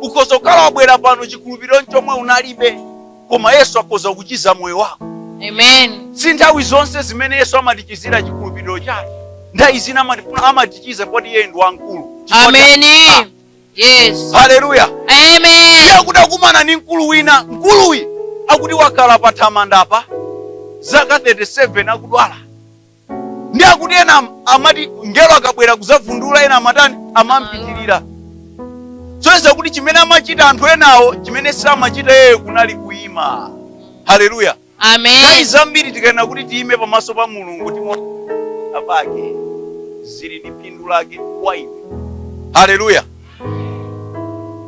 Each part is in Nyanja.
ukhoza kukhala wabwera pano chikhulupiriro chomwe unalibe, koma Yesu akhoza kuchiza moyo wako. Amen. Si nthawi zonse zimene Yesu amatichizira chikhulupiriro chake, nthawi zina amatichiza poti Iye ndi wamkulu. Amen. Yes. Haleluya. Amen. Yakuti akumana ni mkulu wina, mkuluwi akuti wakhala pa thamandapa zaka 37 akudwala. Ndi akuti ena amati ngelo akabwera kuzavundula, ena amatani amampitirira. Zoyeza kuti chimene amachita anthu enawo, chimene samachita yeye kunali kuima. Haleluya. Amen. Nthawi zambiri tikayena kuti tiime pamaso pa Mulungu apake zili ndi phindu lake kwa iwe. Haleluya.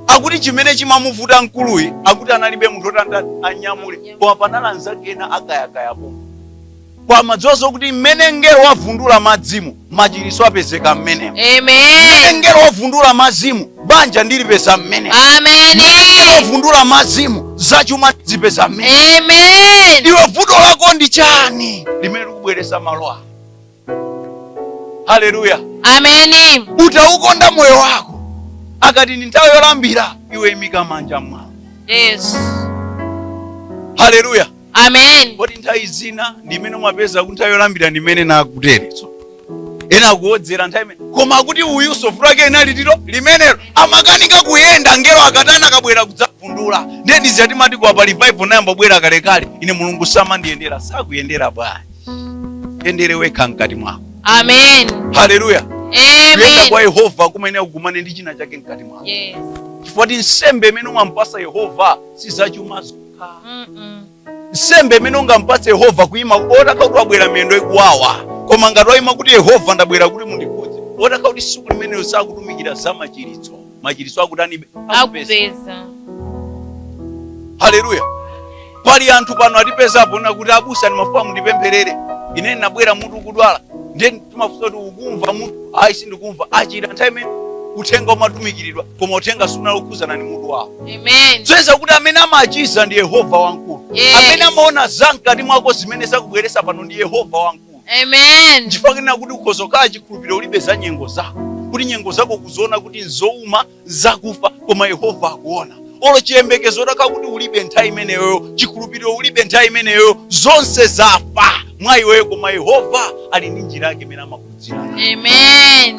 Akuti chimene chimamuvuta mkuluyi, akuti analibe munthu otanda anyamule, koma panali anzake ena akayakayapo. Kwa madzozo kuti mmene ngelo wavundula madzimu, machiritso apezeka mmene. Amen. Ngelo wavundula mazimu, banja ndilipeza mmene. Amen. Wavundula mazimu, zachuma zipeza mmene. Amen. Iwe vuto lako ndi chani limene likubweresa malo. Haleluya. Amen. Utaukonda moyo wako, akati ni nthawi yolambira, iwe imika manja mwawo. Yes. Haleluya. Amen. Kodi nthawi zina ndimene mwapeza kuti nthawi yolambira ndimene nakuteretso. Ena akuodzera nthawi imene, koma akuti uyu sofu lake inali tiro limenelo amakanika kuyenda, ngelo akatana kabwera kudzavundula. Ndiye ndizati mati kwa pa revival nayamba bwera kalekale, ine Mulungu samandiyendera, sakuyendera bwanji. Yendere wekha mkati mwako. Amen. Haleluya. Amen. Kuyenda kwa Yehova kumene ugumane ndi china chake mkati mwako. Yes. Chifukwa nsembe imene umampasa Yehova si zachuma zokha. Nsembe imene ungampatse Yehova kuima otaka kuti wabwera miyendo ikuwawa, koma ngati wayima kuti Yehova ndabwera kuti mundikhudze, otaka kuti siku limeneyo sakutumikira za machiritso. Machiritso akutanibe akupeza. Haleluya. Pali anthu pano atipezapo na kuti abusa ndi mafupa mundipempherere, ine nabwera munthu kudwala, ndiye timafusa kuti ukumva munthu, ayi sindikumva, achira nthawi imene uthenga umatumikiridwa, koma uthenga sunali kukhuzana ni munthu wawo. Amen. Zoyeza kuti amene amachiza ndi Yehova wamkulu. Yes. Amene amaona zamkati mwako zimene zakubweresa pano ndi Yehova wamkulu. Amen. Chifukwa kina kuti ukhoza kukhala chikhulupiriro ulibe za nyengo zako, kuti nyengo zako kuziona kuti nzouma zakufa, koma Yehova akuona. Olo chiyembekezo taka kuti ulibe nthawi imeneyo, chikhulupiriro ulibe nthawi imeneyo, zonse zafa mwa iweyo, koma Yehova ali ndi njira yake imene amakudzirana. Amen.